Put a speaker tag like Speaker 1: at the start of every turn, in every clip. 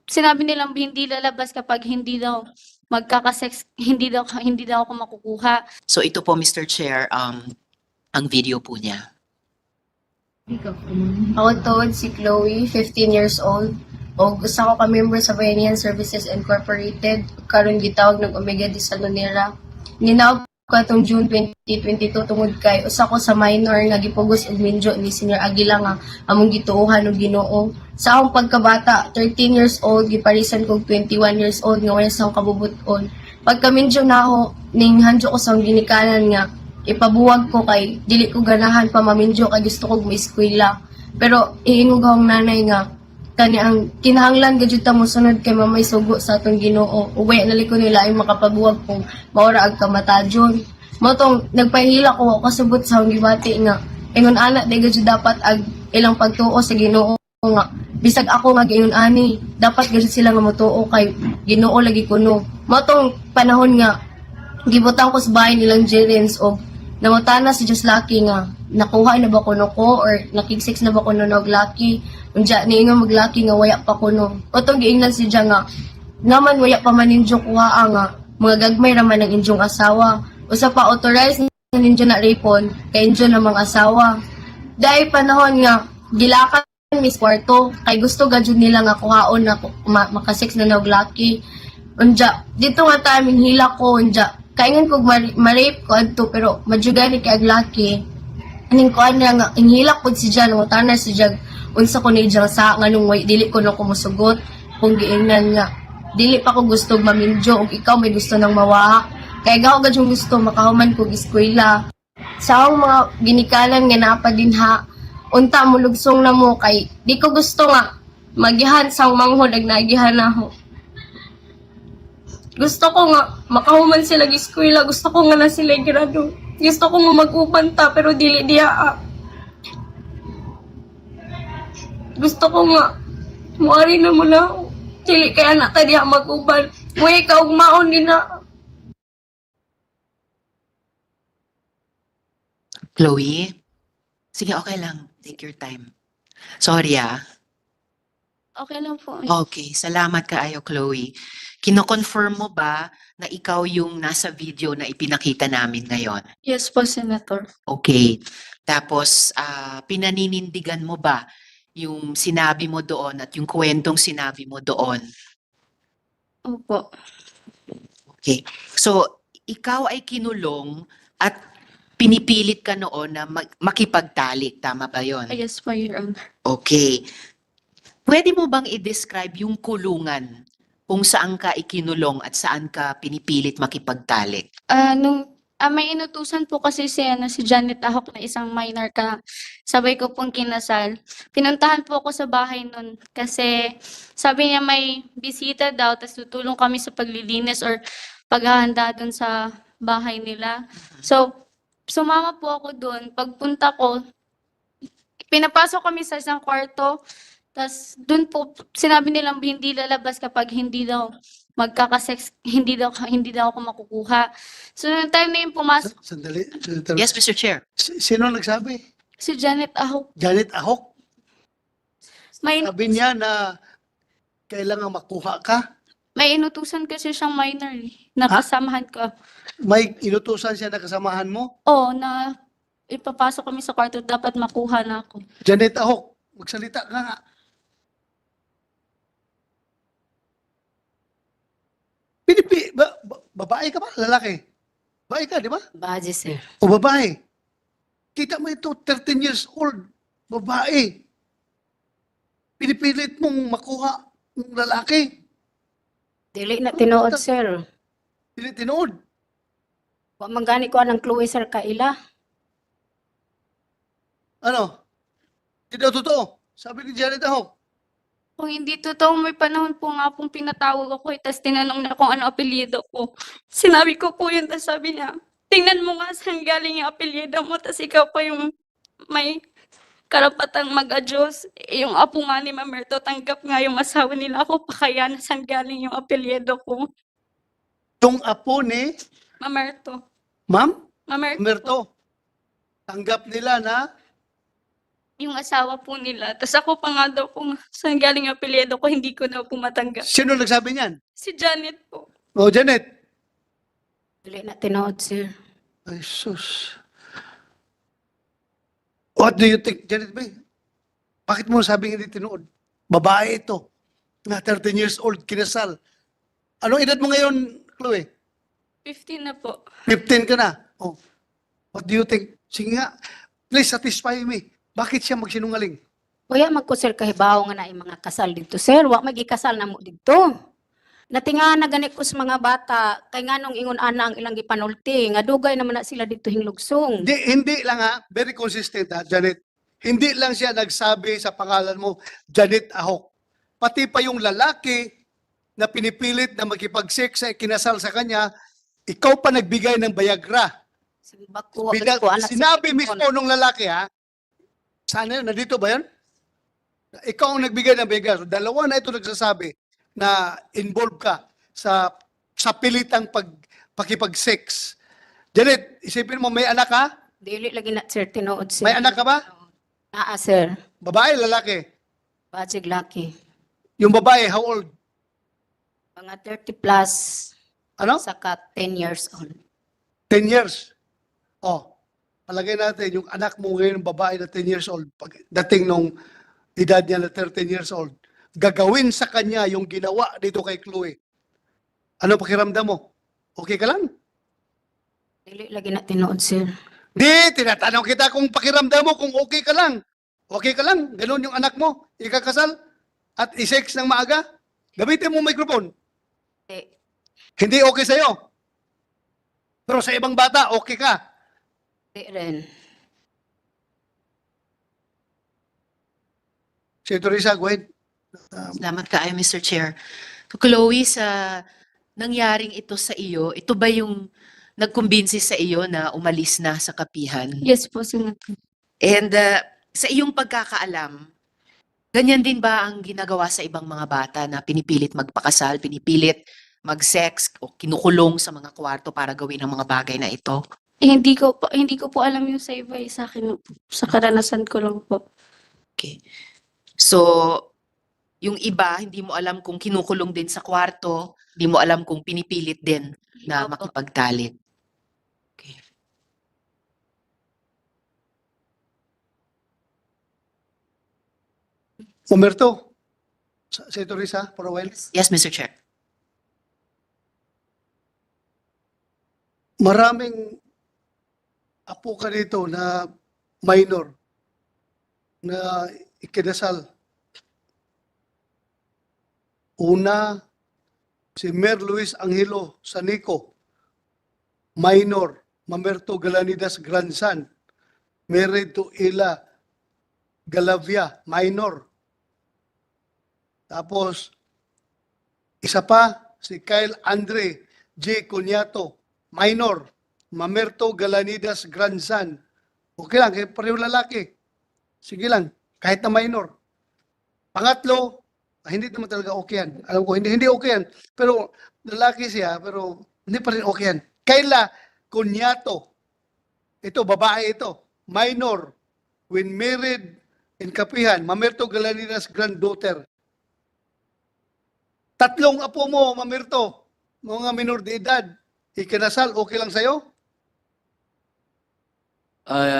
Speaker 1: sinabi nilang hindi lalabas kapag hindi daw magkakasex, hindi daw ako makukuha.
Speaker 2: So ito po, Mr. Chair, ang video po niya.
Speaker 3: Ako tod si Chloe, 15 years old. O gusto ko ka-member sa Bayanihan Services Incorporated. Karon gitawag ng Omega de Salonera. Ninawag ko atong June 2022 tungod kay usa ko sa minor nga gipugos og minjo ni Senior Aguila nga among gituohan og Ginoo. Sa akong pagkabata, 13 years old, giparisan kog 21 years old nga wala sa akong kabubuton. Pagka minjo na ako, ning handyo ko sa ginikanan nga ipabuwag ko kay dili ko ganahan pa maminjo kay gusto kog maeskwela. Pero iingog akong nanay nga kani ang kinahanglan gajud ta mo sunod kay mamay sugo sa atong Ginoo. Uwi na liko nila ay makapabuwag kung maura ag kamatajon. Mo tong nagpahila ko kasubot sa akong gibati nga ingon ana day gajud dapat ag ilang pagtuo sa Ginoo nga bisag ako nga giingon ani dapat gajud sila nga motuo kay Ginoo lagi kuno. Mo tong panahon nga gibutang ko sa bahay nilang gerents o nangutana si Just Lucky nga nakuha na ba kuno ko or nakig-sex na ba kuno og Lucky unja niingon mag Lucky nga waya pa kuno otong giingnan si Jang nga naman waya pa man ninyo kuha nga mga gagmay ra man ang inyong asawa usa pa authorized na ninyo na rapon kay inyo na mga asawa dahil panahon nga gilakan Miss Kwarto kay gusto gajud nila nga kuhaon na makasex na og Lucky unja dito nga ta hila ko unja kaingan kog ma-rape ko adto pero madjugani kay aglaki aning ko ana nga inhilak pud si Jan utana si Jag unsa ko ni Jan sa nganong way dili ko na kumusugot kung giingnan nga dili pa ko gusto maminjo ug ikaw may gusto nang mawa kay gaw gad yung gusto makahuman kog eskwela sa akong mga ginikanan nga napa dinha unta mo lugsong na mo kay di ko gusto nga magihan sang manghod ag nagihan ako. Gusto ko nga, makahuman sila giskwela. Gusto ko nga na sila grado. Gusto ko nga mag-ubanta, pero dili diya. Gusto ko nga, muari na mo na. Dili kaya na ta diya mag-uban. Muwi ka, ugmaon din na.
Speaker 2: Chloe? Sige, okay lang. Take your time. Sorry
Speaker 1: Okay lang po.
Speaker 2: Okay, salamat kaayo, Chloe. Kino-confirm mo ba na ikaw yung nasa video na ipinakita namin ngayon?
Speaker 1: Yes po, Senator.
Speaker 2: Okay. Tapos, pinaninindigan mo ba yung sinabi mo doon at yung kwentong sinabi mo doon?
Speaker 1: Opo.
Speaker 2: Okay. So, ikaw ay kinulong at pinipilit ka noon na makipagtalik. Tama ba yon?
Speaker 1: Yes po, Your Honor.
Speaker 2: Okay. Pwede mo bang i-describe yung kulungan kung saan ka ikinulong at saan ka pinipilit makipagtalik?
Speaker 1: May inutusan po kasi si Janet Ahok na isang minor ka. Sabay ko pong kinasal. Pinuntahan po ako sa bahay nun kasi sabi niya may bisita daw tapos tutulong kami sa paglilinis or paghahanda dun sa bahay nila. So, sumama po ako dun. Pagpunta ko, pinapasok kami sa isang kwarto. Tapos doon po sinabi nilang hindi lalabas kapag hindi daw magkakasex, hindi daw ako makukuha. So noong time na yung pumasok
Speaker 4: Sandali.
Speaker 2: Yes, Mr. Chair.
Speaker 4: Sino nagsabi?
Speaker 1: si Janet Ahok,
Speaker 4: Janet Ahok.
Speaker 1: may
Speaker 4: Sabi niya na kailangan makuha ka.
Speaker 1: may inutusan kasi siyang minor na kasamahan ko.
Speaker 4: May inutusan siya na kasamahan mo.
Speaker 1: Oo, na ipapasok kami sa kwarto dapat makuha na ako.
Speaker 4: Janet Ahok, magsalita ka nga. Babae ka ba? Lalaki? Babae ka, di ba?
Speaker 5: Baje, sir.
Speaker 4: O babae? Kita mo ito, 13 years old. Babae. Pinipilit mong makuha ng lalaki.
Speaker 5: Dili na tinuod, sir.
Speaker 4: Tinitinood.
Speaker 5: Wa man gani ko anang Chloe, sir, kaila.
Speaker 4: Ano? Hindi daw totoo. Sabi ni Janet Ahok.
Speaker 1: Kung hindi totoo, may panahon po nga pong pinatawag ako tapos tinanong na kung ano apelyido ko. Sinabi ko po yun, tapos sabi niya, tingnan mo nga saan galing yung apelyido mo, tapos ikaw pa yung may karapatang mag-adjust. Yung apo nga ni Mamerto, tanggap nga yung asawa nila ako, pa kaya na saan galing yung apelyido ko.
Speaker 4: Yung apo ni
Speaker 1: Mamerto.
Speaker 4: Ma'am
Speaker 1: Mamerto.
Speaker 4: Merto. Tanggap nila na
Speaker 1: yung asawa po nila. Tapos ako pa nga daw kung saan galing ang apelyido ko, hindi ko na po matanggap.
Speaker 4: Sino nagsabi niyan?
Speaker 1: Si Janet po.
Speaker 4: O, Janet.
Speaker 5: Dili na tinuod, sir.
Speaker 4: Ay, sus. What do you think, Janet May? Bakit mo sabing hindi tinuod? Babae ito. Na 13 years old, kinasal. Anong edad mo ngayon, Chloe?
Speaker 1: 15 na po.
Speaker 4: 15 ka na. Oh. What do you think? Sige nga. Please satisfy me. Bakit siya magsinungaling?
Speaker 5: Kuya, magko sir kahibaw nga na yung mga kasal dito, sir. Wa magikasal na mo dito. Natinga na ganit ko sa mga bata, kay nga nung ingon ana ang ilang gipanulti, nga dugay naman na sila dito hinglugsong.
Speaker 4: Hindi lang ha. Very consistent ha, Janet. Hindi lang siya nagsabi sa pangalan mo, Janet Ahok. Pati pa yung lalaki na pinipilit na makipag-sex sa kinasal sa kanya, ikaw pa nagbigay ng Viagra.
Speaker 5: Bako, ko anak
Speaker 4: Sinabi mismo nung lalaki ha, sana yun, nandito ba yun? Ikaw ang nagbigay ng Viagra. So, dalawa na ito nagsasabi na involved ka sa pilitang pakipag-sex. Janet, isipin mo, may anak ka?
Speaker 5: Dili lagi na sir tinuod, sir.
Speaker 4: May anak ka ba?
Speaker 5: Naa, sir.
Speaker 4: Babae, lalaki?
Speaker 5: Bajig laki.
Speaker 4: Yung babae, how old?
Speaker 5: Mga 30 plus,
Speaker 4: Ano?
Speaker 5: saka 10 years old.
Speaker 4: 10 years. Oh, palagay natin, yung anak mo ngayon, babae na 10 years old, dating nung edad niya na 13 years old, gagawin sa kanya yung ginawa dito kay Chloe. Ano pakiramdam mo? Okay ka lang?
Speaker 5: Dili lagi na tinuod, sir.
Speaker 4: Di, tinatanong kita kung pakiramdam mo, kung okay ka lang. Okay ka lang? Ganun yung anak mo, ikakasal at isex ng maaga? Gamitin mo microphone.
Speaker 5: Eh,
Speaker 4: Hindi okay sa'yo. Pero sa ibang bata, okay ka.
Speaker 5: di rin.
Speaker 4: Senator Risa, go ahead.
Speaker 2: Salamat kaayo, Mr. Chair. So, Chloe, sa nangyaring ito sa iyo, ito ba yung nagkumbinsi sa iyo na umalis na sa kapihan?
Speaker 1: Yes po, Senator.
Speaker 2: And sa iyong pagkakaalam, ganyan din ba ang ginagawa sa ibang mga bata na pinipilit magpakasal, pinipilit mag-sex o kinukulong sa mga kwarto para gawin ang mga bagay na ito?
Speaker 1: Hindi ko po alam yung sa iba, sa akin po. Sa karanasan ko lang po.
Speaker 2: Okay. So, yung iba, hindi mo alam kung kinukulong din sa kwarto, hindi mo alam kung pinipilit din na
Speaker 5: Opo.
Speaker 2: makipagtalik. Okay.
Speaker 4: Umberto, Senator Risa, for a while.
Speaker 2: Yes, Mr. Chair.
Speaker 4: Maraming apo ka dito na minor na ikinasal. Una, si Mer Luis Angelo Sanico, minor, Mamerto Galanidas grandson, married to Ila Galavia, minor. Tapos, isa pa, si Kyle Andre J. Cunyato, minor, Mamerto Galanidas grandson. Okay lang, kaya pareho lalaki. Sige lang, kahit na minor. Pangatlo, hindi naman talaga okay yan. Alam ko, hindi okay yan. Pero lalaki siya, pero hindi pa rin okay yan. Kayla Cunyato. Ito, babae ito. Minor. When married in Kapihan, Mamerto Galanidas granddaughter. Tatlong apo mo, Mamerto, mga minor de edad, ikinasal, okay lang sa'yo?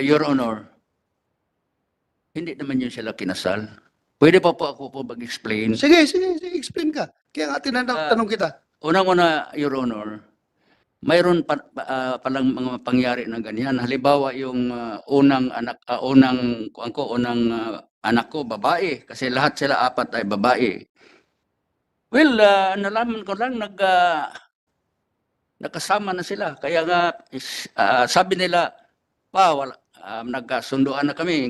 Speaker 6: Your Honor, hindi naman yun sila kinasal. Pwede pa po ako po mag-explain.
Speaker 4: Sige, explain ka. Kaya nga tanong kita.
Speaker 6: Unang-una, Your Honor, mayroon palang mga pangyari na ganyan. Halimbawa, yung unang anak ko, babae. Kasi lahat sila apat ay babae. Well, nalaman ko lang, nakasama na sila. Kaya nga, sabi nila, nagkasunduan na kami.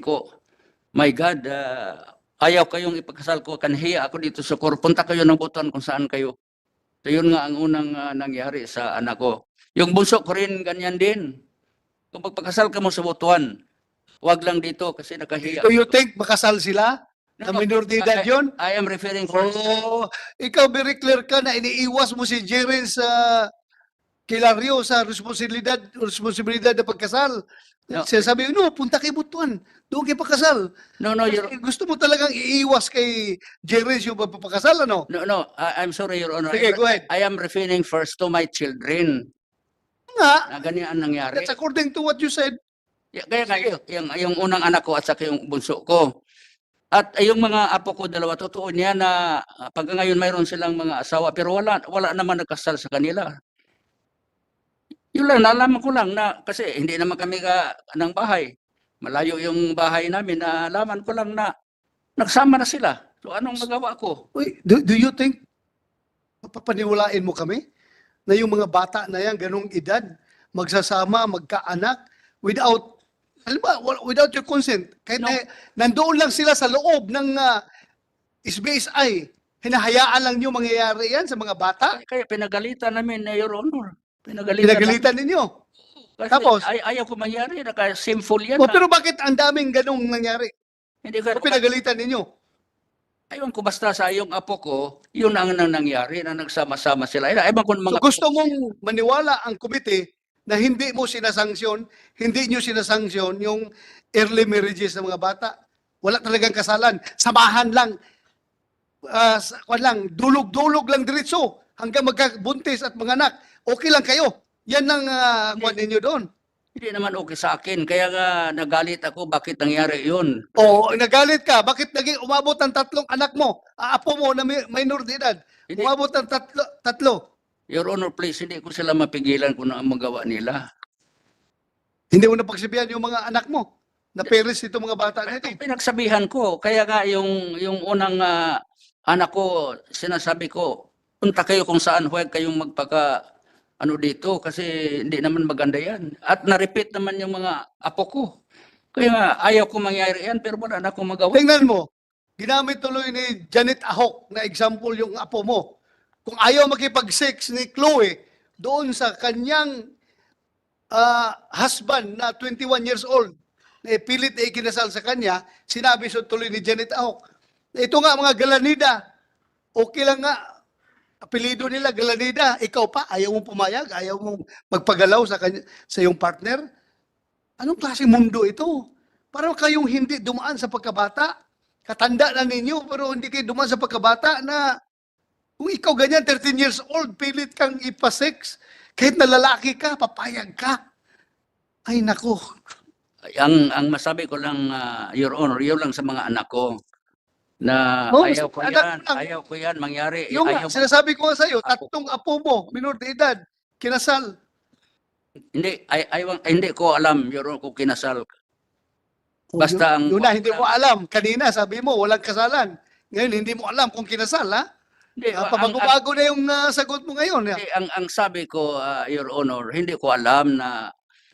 Speaker 6: My God, ayaw kayong ipagkasal ko, kanhiya ako dito sa kor. Punta kayo ng butuan kung saan kayo. So yun nga ang unang nangyari sa anak ko. Yung bunso ko rin ganyan din. Kung magpagkasal ka mo sa butuan, wag lang dito kasi nakahiya.
Speaker 4: Do you think makasal sila? Na
Speaker 6: No, no,
Speaker 4: minor de edad yun?
Speaker 6: I am referring for...
Speaker 4: Oo. Ikaw, very clear ka na iniiwas mo si Jeren sa Kilario sa responsibilidad na pagkasal.
Speaker 6: No.
Speaker 4: Sinasabi, no, punta kay Butuan. Doon kay pakasal.
Speaker 6: No,
Speaker 4: Kasi gusto mo talagang iiwas kay Jerez yung pagpapakasal, ano?
Speaker 6: no, I'm sorry, Your Honor.
Speaker 4: Sige, go ahead.
Speaker 6: I am referring first to my children
Speaker 4: Nga,
Speaker 6: na ganyan ang nangyari.
Speaker 4: that's according to what you said.
Speaker 6: Kaya nga, yung unang anak ko at saka yung bunso ko. At yung mga apo ko dalawa, totoo niya na pag ngayon mayroon silang mga asawa, pero wala naman nagkasal sa kanila. Yun lang, nalaman ko lang na, kasi hindi naman kami ng bahay. Malayo yung bahay namin, nalaman ko lang na nagsama na sila. So anong magawa ko?
Speaker 4: Uy, do you think papaniwalain mo kami na yung mga bata na yan, ganong edad, magsasama, magkaanak, without, alam ba, without your consent, kahit
Speaker 6: No.
Speaker 4: nandoon lang sila sa loob ng SBSI, hinahayaan lang nyo mangyayari yan sa mga bata?
Speaker 6: Kaya pinagalitan namin, Your Honor. Pinagalitan.
Speaker 4: Pinagalitan ninyo.
Speaker 6: Kasi
Speaker 4: Tapos?
Speaker 6: ayaw ko mangyari, sinful yan.
Speaker 4: O, pero bakit ang daming ganong nangyari?
Speaker 6: Hindi ko,
Speaker 4: O pinagalitan ninyo?
Speaker 6: ayun ko basta sa yung apo ko, yun ang nangyari na nagsama-sama sila. Ewan ko ng
Speaker 4: So
Speaker 6: mga
Speaker 4: gusto mong maniwala ang komite na hindi mo sinasanksyon, hindi nyo sinasanksyon yung early marriages ng mga bata. Wala talagang kasalan. Samahan lang. Dulog-dulog lang diretso hanggang magkabuntis at manganak. Okay lang kayo. Yan ang kwan ninyo doon.
Speaker 6: Hindi naman okay sa akin. Kaya nga nagalit ako bakit nangyari yun.
Speaker 4: O nagalit ka, bakit naging umabot ng 3 anak mo? Apo mo na minor de edad.
Speaker 6: Hindi.
Speaker 4: Umabot ng tatlo.
Speaker 6: Your Honor, please, hindi ko sila mapigilan kung ano ang magawa nila.
Speaker 4: Hindi mo napagsabihan yung mga anak mo na parents nito mga bata na ito.
Speaker 6: Pinagsabihan ko. Kaya nga yung unang anak ko, sinasabi ko, punta kayo kung saan, huwag kayong magpaka dito kasi hindi naman maganda yan. At na-repeat naman yung mga apo ko. Kaya nga, ayaw ko mangyari yan, pero wala na akong magawa.
Speaker 4: Tingnan mo, ginamit tuloy ni Janet Ahok na example yung apo mo. Kung ayaw makipag-sex ni Chloe doon sa kanyang husband na 21 years old, na pilit na ikinasal sa kanya, sinabi so tuloy ni Janet Ahok, ito nga mga Galanida, okay lang nga, apelido nila Galanida, ikaw pa, ayaw mong pumayag, ayaw mong magpagalaw sa iyong partner. Anong klaseng mundo ito? Parang kayong hindi dumaan sa pagkabata. Katanda na ninyo, pero hindi kayo dumaan sa pagkabata na kung ikaw ganyan, 13 years old, pilit kang ipasex, kahit na lalaki ka, papayag ka. Ay, nako.
Speaker 6: Ang masabi ko lang, Your Honor, yun lang sa mga anak ko. Na
Speaker 4: Oh,
Speaker 6: ayaw ko
Speaker 4: anak
Speaker 6: yan,
Speaker 4: lang.
Speaker 6: ayaw ko yan mangyari.
Speaker 4: Yung
Speaker 6: Ayaw,
Speaker 4: sinasabi ko nga sa'yo, 3 apo mo, minor de edad, kinasal.
Speaker 6: hindi ko alam, Your Honor, kung kinasal. Basta ang-
Speaker 4: Yun na, hindi mo alam. Kanina, sabi mo, walang kasalan. Ngayon, hindi mo alam kung kinasal, ha?
Speaker 6: Hindi,
Speaker 4: Pabago-bago na yung sagot mo ngayon. Ha?
Speaker 6: hindi, ang sabi ko, Your Honor, hindi ko alam na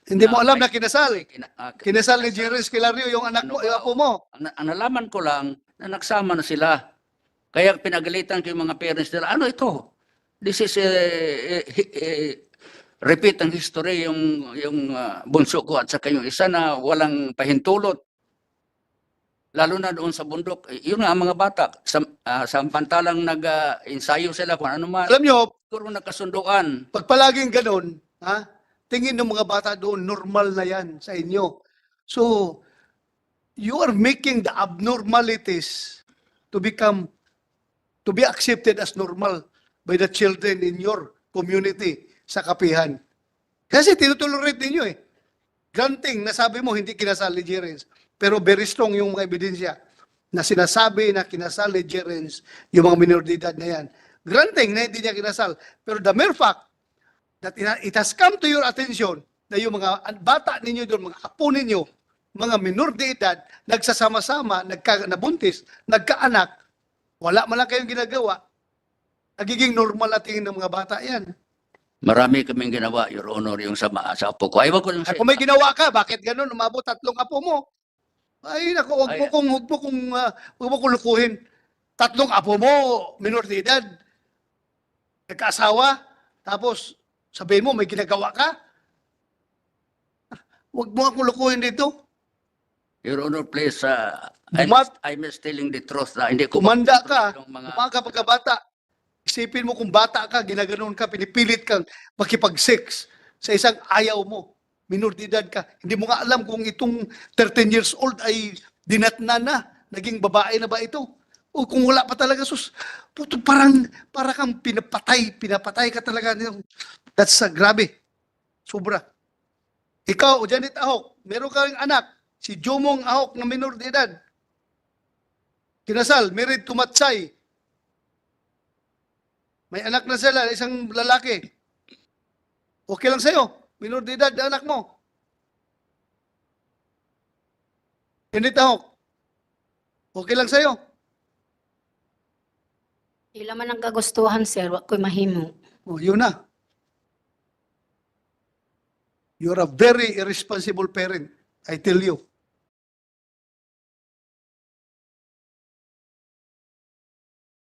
Speaker 4: Hindi mo alam na kinasal.
Speaker 6: kina-
Speaker 4: Kinasal ni Jerry Esquilario yung anak mo, yung apo mo.
Speaker 6: ang nalaman ko lang na nagsama na sila. Kaya pinagalitan ko yung mga parents nila. Ano ito? This is repeat ang history yung bunso ko at saka yung isa na walang pahintulot. Lalo na doon sa bundok. Yun nga ang mga bata. Samantalang nag-ensayo sila kung ano man.
Speaker 4: Alam nyo,
Speaker 6: Siguro nagkasunduan.
Speaker 4: pag palaging ganun, ha? Tingin ng mga bata doon, normal na yan sa inyo. So, you are making the abnormalities to be accepted as normal by the children in your community sa kapihan. Kasi tinutolerate ninyo eh. Granting, nasabi mo hindi kinasal ni Jerens. Pero very strong yung mga ebidensya na sinasabi na kinasal ni Jerens yung mga minor de edad na yan. Granting na hindi niya kinasal. Pero the mere fact that it has come to your attention na yung mga bata ninyo doon, mga apo ninyo, mga minor de edad, nagsasama-sama, nabuntis, nagkaanak, wala man lang kayong ginagawa, nagiging normal na tingin ng mga bata yan.
Speaker 6: Marami kaming ginawa, Your Honor, yung sa apo ko. Ayaw ko lang
Speaker 4: Kung may ginawa ka, bakit ganun? Umabot 3 apo mo. Ay, naku, huwag mo kong lukuhin. 3 apo mo, minor de edad, nagkaasawa, tapos sabihin mo, may ginagawa ka? Huwag mo akong lukuhin dito.
Speaker 6: Your Honor, please, I'm just telling the truth na hindi ko
Speaker 4: Kumanda ka,
Speaker 6: yung mga
Speaker 4: umaga pagkabata. Isipin mo kung bata ka, ginaganon ka, pinipilit kang makipag-sex sa isang ayaw mo. minor de edad ka. Hindi mo nga alam kung itong 13 years old ay dinatna na, naging babae na ba ito? O kung wala pa talaga, sus, puto, para kang pinapatay ka talaga. That's grabe. Sobra. Ikaw, Janet Ahok, meron kang anak, si Jomong Ahok na minor de edad. Kinasal, married to Matsay. May anak na sila, isang lalaki. Okay lang sa'yo, minor de edad na anak mo. Janet Ahok, okay lang sa'yo.
Speaker 5: Ila man ang kagustuhan, sir, wa ko'y mahimo.
Speaker 4: Oh, yun na. You're a very irresponsible parent, I tell you.